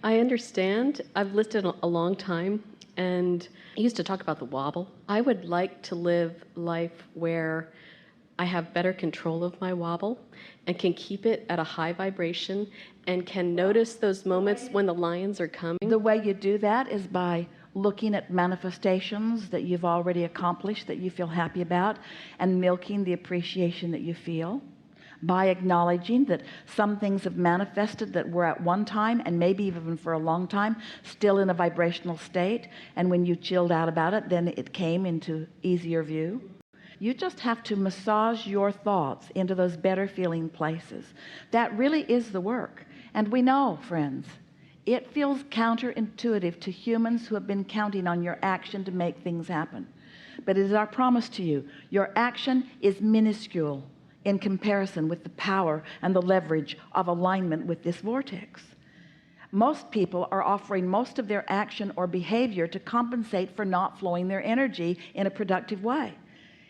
I understand. I've lived it a long time, and I used to talk about the wobble. I would like to live life where I have better control of my wobble and can keep it at a high vibration and can notice those moments when the lions are coming. The way you do that is by looking at manifestations that you've already accomplished that you feel happy about and milking the appreciation that you feel, by acknowledging that some things have manifested that were at one time and maybe even for a long time still in a vibrational state, and when you chilled out about it, then it came into easier view. You just have to massage your thoughts into those better feeling places. That really is the work. And we know, friends, it feels counterintuitive to humans who have been counting on your action to make things happen. But it is our promise to you, your action is minuscule in comparison with the power and the leverage of alignment with this vortex. Most people are offering most of their action or behavior to compensate for not flowing their energy in a productive way.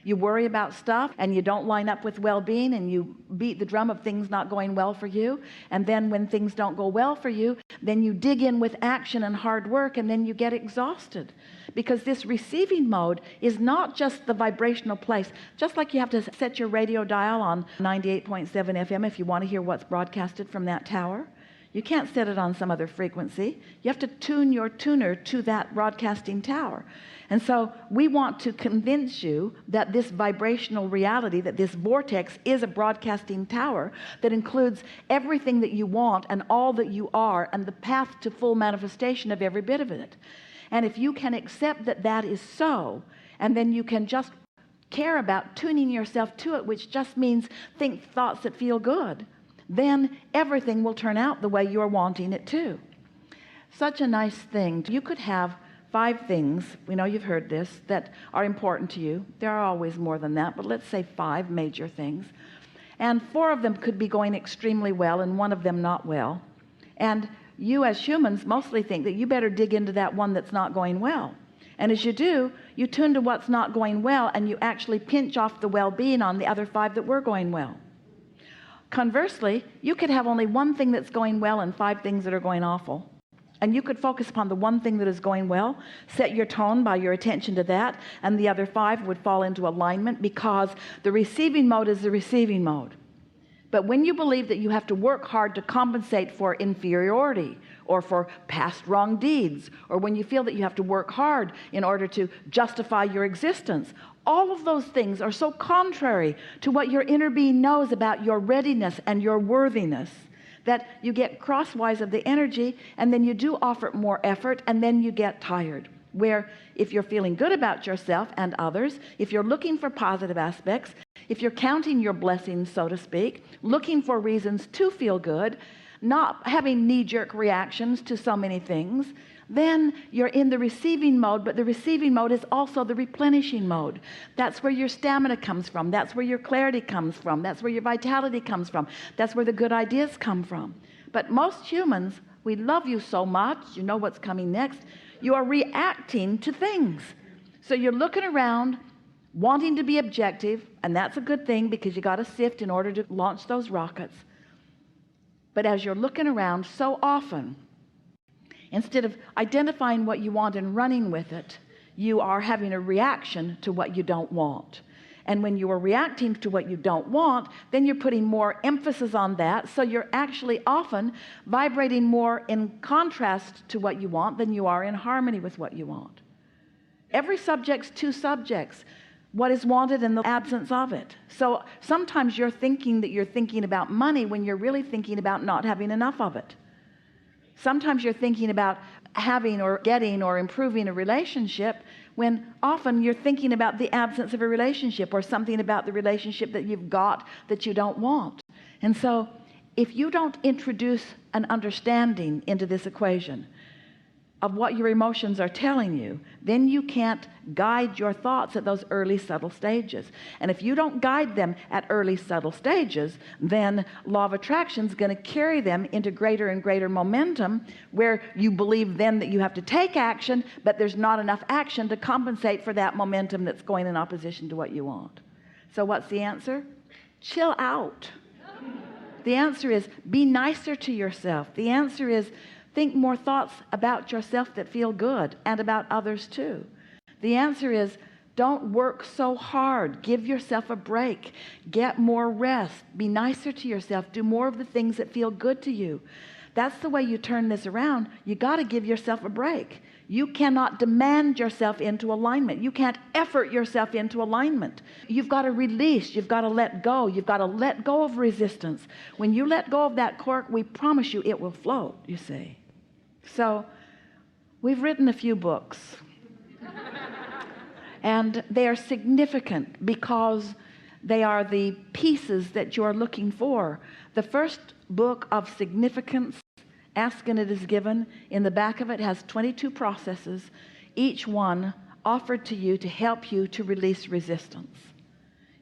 You worry about stuff and you don't line up with well-being, and you beat the drum of things not going well for you, and then when things don't go well for you, then you dig in with action and hard work, and then you get exhausted, because this receiving mode is not just the vibrational place. Just like you have to set your radio dial on 98.7 FM if you want to hear what's broadcasted from that tower. You can't set it on some other frequency. You have to tune your tuner to that broadcasting tower. And so we want to convince you that this vibrational reality, that this vortex is a broadcasting tower that includes everything that you want and all that you are and the path to full manifestation of every bit of it. And if you can accept that that is so, and then you can just care about tuning yourself to it, which just means think thoughts that feel good, then everything will turn out the way you're wanting it to. Such a nice thing. You could have 5 things, we know you've heard this, that are important to you. There are always more than that, but let's say 5 major things. And 4 of them could be going extremely well and 1 of them not well. And you as humans mostly think that you better dig into that one that's not going well. And as you do, you tune to what's not going well, and you actually pinch off the well-being on the other 5 that were going well. Conversely, you could have only 1 thing that's going well and 5 things that are going awful. And you could focus upon the 1 thing that is going well, set your tone by your attention to that, and the other 5 would fall into alignment, because the receiving mode is the receiving mode. But when you believe that you have to work hard to compensate for inferiority or for past wrong deeds, or when you feel that you have to work hard in order to justify your existence, all of those things are so contrary to what your inner being knows about your readiness and your worthiness, that you get crosswise of the energy, and then you do offer more effort, and then you get tired. Where if you're feeling good about yourself and others, if you're looking for positive aspects, if you're counting your blessings, so to speak, looking for reasons to feel good, not having knee-jerk reactions to so many things, then you're in the receiving mode. But the receiving mode is also the replenishing mode. That's where your stamina comes from. That's where your clarity comes from. That's where your vitality comes from. That's where the good ideas come from. But most humans, we love you so much, you know what's coming next. You are reacting to things. So you're looking around wanting to be objective, and that's a good thing, because you got to sift in order to launch those rockets. But as you're looking around, so often, instead of identifying what you want and running with it, you are having a reaction to what you don't want. And when you are reacting to what you don't want, then you're putting more emphasis on that. So you're actually often vibrating more in contrast to what you want than you are in harmony with what you want. Every subject's 2 subjects. What is wanted and the absence of it. So sometimes you're thinking that you're thinking about money when you're really thinking about not having enough of it. Sometimes you're thinking about having or getting or improving a relationship when often you're thinking about the absence of a relationship, or something about the relationship that you've got that you don't want. And so if you don't introduce an understanding into this equation of what your emotions are telling you, then you can't guide your thoughts at those early subtle stages. And if you don't guide them at early subtle stages, then law of attraction is going to carry them into greater and greater momentum, where you believe then that you have to take action, but there's not enough action to compensate for that momentum that's going in opposition to what you want. So what's the answer? Chill out. The answer is be nicer to yourself. The answer is think more thoughts about yourself that feel good and about others too? The answer is, don't work so hard. Give yourself a break. Get more rest. Be nicer to yourself. Do more of the things that feel good to you. That's the way you turn this around. You got to give yourself a break. You cannot demand yourself into alignment. You can't effort yourself into alignment. You've got to release. You've got to let go. You've got to let go of resistance. When you let go of that cork, we promise you it will float, you see. So we've written a few books. And they are significant because they are the pieces that you are looking for. The first book of significance, Ask and It Is Given, in the back of it has 22 processes, each one offered to you to help you to release resistance.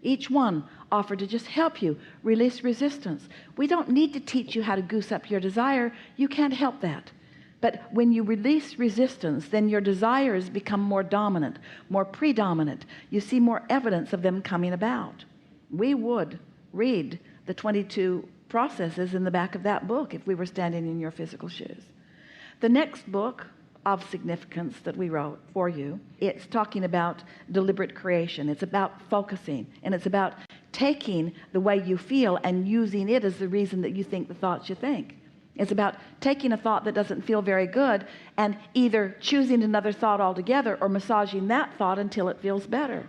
Each one offered to just help you release resistance. We don't need to teach you how to goose up your desire. You can't help that. But when you release resistance, then your desires become more dominant, more predominant. You see more evidence of them coming about. We would read the 22 processes in the back of that book if we were standing in your physical shoes. The next book of significance that we wrote for you, it's talking about deliberate creation. It's about focusing, and it's about taking the way you feel and using it as the reason that you think the thoughts you think. It's about taking a thought that doesn't feel very good and either choosing another thought altogether or massaging that thought until it feels better.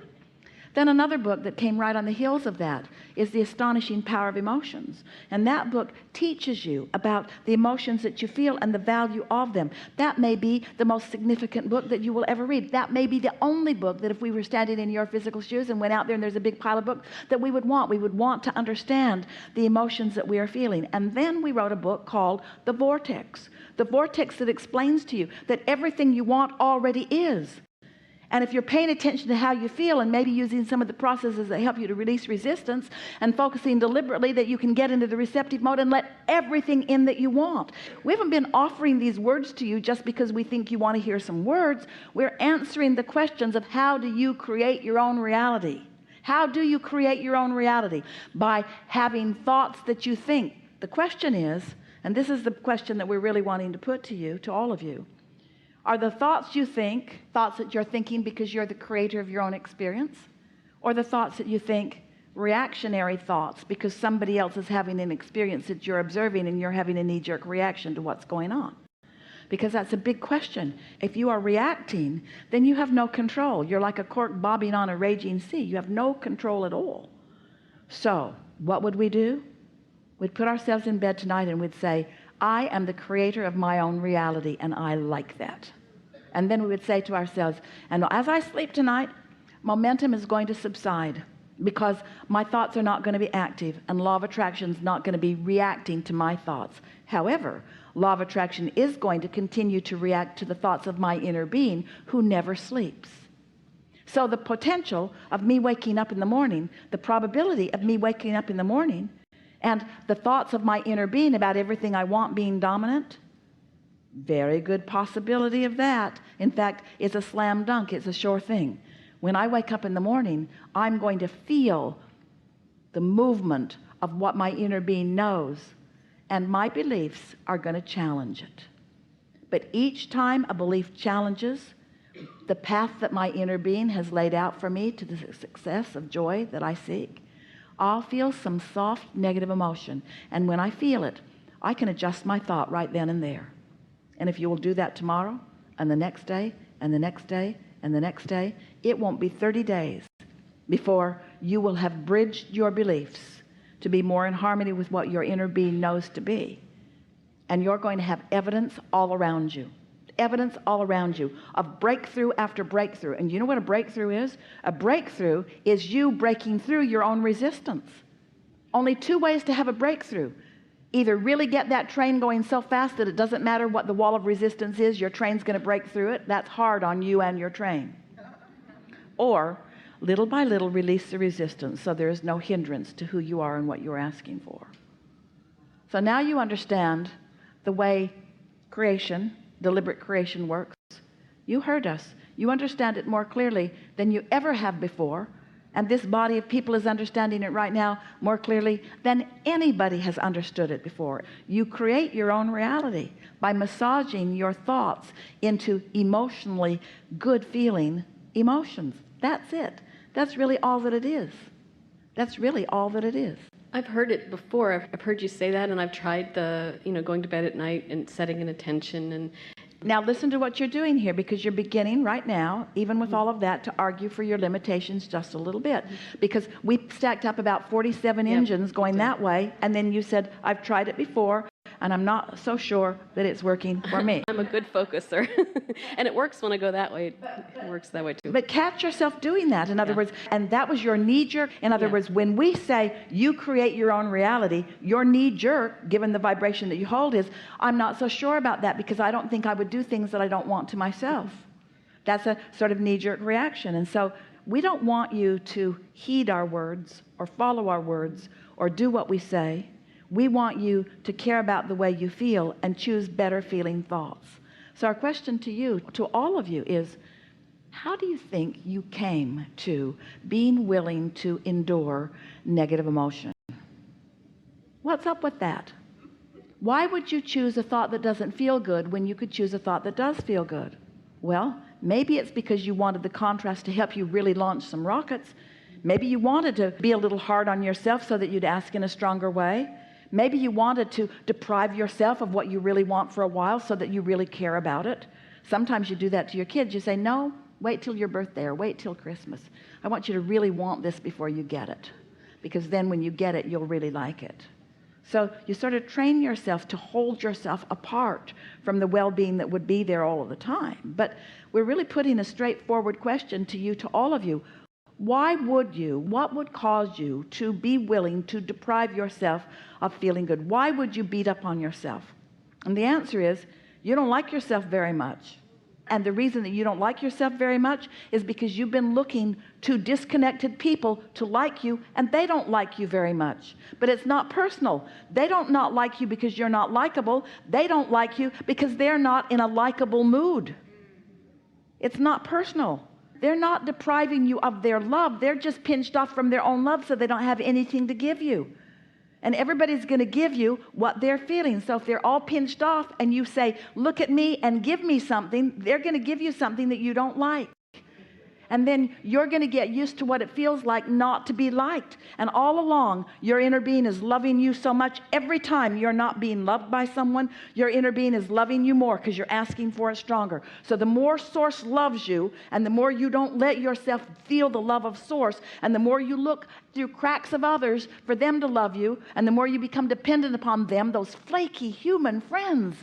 Then another book that came right on the heels of that is The Astonishing Power of Emotions. And that book teaches you about the emotions that you feel and the value of them. That may be the most significant book that you will ever read. That may be the only book that if we were standing in your physical shoes and went out there and there's a big pile of books that we would want. We would want to understand the emotions that we are feeling. And then we wrote a book called The Vortex. The Vortex that explains to you that everything you want already is. And if you're paying attention to how you feel and maybe using some of the processes that help you to release resistance and focusing deliberately, that you can get into the receptive mode and let everything in that you want. We haven't been offering these words to you just because we think you want to hear some words. We're answering the questions of how do you create your own reality? How do you create your own reality? By having thoughts that you think. The question is, and this is the question that we're really wanting to put to you, to all of you, are the thoughts you think thoughts that you're thinking because you're the creator of your own experience, or the thoughts that you think reactionary thoughts because somebody else is having an experience that you're observing and you're having a knee-jerk reaction to what's going on? Because that's a big question. If you are reacting, then you have no control. You're like a cork bobbing on a raging sea. You have no control at all. So what would we do? We'd put ourselves in bed tonight and we'd say, I am the creator of my own reality, and I like that. And then we would say to ourselves, and as I sleep tonight, momentum is going to subside because my thoughts are not going to be active, and law of attraction is not going to be reacting to my thoughts. However, law of attraction is going to continue to react to the thoughts of my inner being who never sleeps. So the potential of me waking up in the morning, the probability of me waking up in the morning, and the thoughts of my inner being about everything I want being dominant, very good possibility of that. In fact, it's a slam dunk. It's a sure thing. When I wake up in the morning, I'm going to feel the movement of what my inner being knows, and my beliefs are going to challenge it. But each time a belief challenges the path that my inner being has laid out for me to the success of joy that I seek, I'll feel some soft negative emotion. And when I feel it, I can adjust my thought right then and there. And if you will do that tomorrow and the next day and the next day and the next day, it won't be 30 days before you will have bridged your beliefs to be more in harmony with what your inner being knows to be. And you're going to have evidence all around you. Evidence all around you of breakthrough after breakthrough. And you know what a breakthrough is? A breakthrough is you breaking through your own resistance. Only two ways to have a breakthrough. Either really get that train going so fast that it doesn't matter what the wall of resistance is, your train's going to break through it. That's hard on you and your train. Or little by little release the resistance so there is no hindrance to who you are and what you're asking for. So now you understand the way creation, deliberate creation, works. You heard us. You understand it more clearly than you ever have before. And this body of people is understanding it right now more clearly than anybody has understood it before. You create your own reality by massaging your thoughts into emotionally good feeling emotions. That's it. That's really all that it is. That's really all that it is. I've heard it before. I've heard you say that, and I've tried going to bed at night and setting an intention. And now listen to what you're doing here, because you're beginning right now, even with all of that, to argue for your limitations just a little bit. Because we stacked up about 47 engines going that way, and then you said, I've tried it before, and I'm not so sure that it's working for me. I'm a good focuser, and it works when I go that way. It works that way too. But catch yourself doing that, in other words, and that was your knee-jerk. In other words, when we say you create your own reality, your knee-jerk, given the vibration that you hold, is, I'm not so sure about that because I don't think I would do things that I don't want to myself. That's a sort of knee-jerk reaction. And so we don't want you to heed our words or follow our words or do what we say. We want you to care about the way you feel and choose better feeling thoughts. So our question to you, to all of you, is how do you think you came to being willing to endure negative emotion? What's up with that? Why would you choose a thought that doesn't feel good when you could choose a thought that does feel good? Well, maybe it's because you wanted the contrast to help you really launch some rockets. Maybe you wanted to be a little hard on yourself so that you'd ask in a stronger way. Maybe you wanted to deprive yourself of what you really want for a while so that you really care about it. Sometimes you do that to your kids. You say, no, wait till your birthday or wait till Christmas. I want you to really want this before you get it, because then when you get it, you'll really like it. So you sort of train yourself to hold yourself apart from the well-being that would be there all of the time. But we're really putting a straightforward question to you, to all of you. Why would you, what would cause you to be willing to deprive yourself of feeling good? Why would you beat up on yourself? And the answer is, you don't like yourself very much. And the reason that you don't like yourself very much is because you've been looking to disconnected people to like you, and they don't like you very much. But it's not personal. They don't not like you because you're not likable. They don't like you because they're not in a likable mood. It's not personal. They're not depriving you of their love. They're just pinched off from their own love, so they don't have anything to give you. And everybody's going to give you what they're feeling. So if they're all pinched off and you say, look at me and give me something, they're going to give you something that you don't like. And then you're going to get used to what it feels like not to be liked. And all along, your inner being is loving you so much. Every time you're not being loved by someone, your inner being is loving you more because you're asking for it stronger. So the more Source loves you, and the more you don't let yourself feel the love of Source, and the more you look through cracks of others for them to love you, and the more you become dependent upon them, those flaky human friends,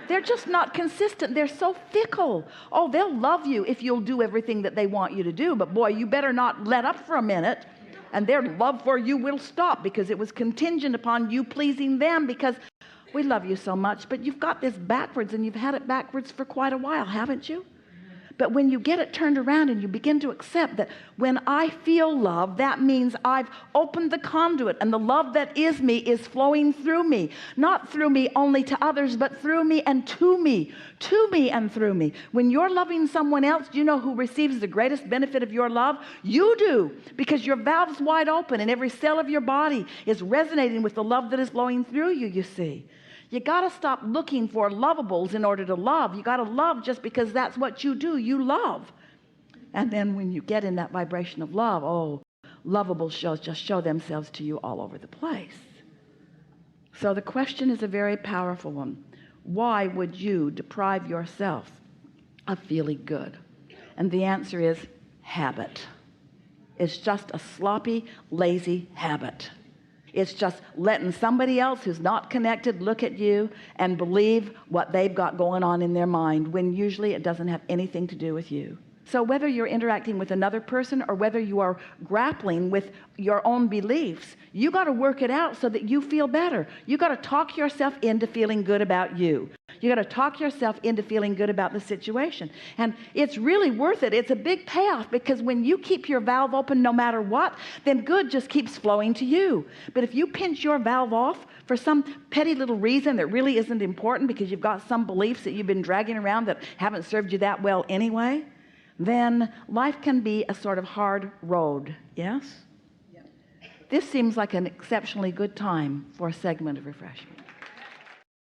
they're just not consistent. They're so fickle. Oh, they'll love you if you'll do everything that they want you to do, but boy, you better not let up for a minute, and their love for you will stop because it was contingent upon you pleasing them, because we love you so much. But you've got this backwards, and you've had it backwards for quite a while, haven't you? But when you get it turned around and you begin to accept that when I feel love, that means I've opened the conduit, and the love that is me is flowing through me, not through me only to others, but through me and to me and through me. When you're loving someone else, do you know who receives the greatest benefit of your love? You do, because your valve's wide open and every cell of your body is resonating with the love that is flowing through you, you see. You got to stop looking for lovables in order to love. You got to love just because that's what you do. You love. And then when you get in that vibration of love, oh, lovables just show themselves to you all over the place. So the question is a very powerful one. Why would you deprive yourself of feeling good? And the answer is habit. It's just a sloppy, lazy habit. It's just letting somebody else who's not connected look at you and believe what they've got going on in their mind, when usually it doesn't have anything to do with you. So whether you're interacting with another person or whether you are grappling with your own beliefs, you got to work it out so that you feel better. You got to talk yourself into feeling good about you. You got to talk yourself into feeling good about the situation. And it's really worth it. It's a big payoff, because when you keep your valve open no matter what, then good just keeps flowing to you. But if you pinch your valve off for some petty little reason that really isn't important, because you've got some beliefs that you've been dragging around that haven't served you that well anyway, then life can be a sort of hard road. Yes? This seems like an exceptionally good time for a segment of refreshment.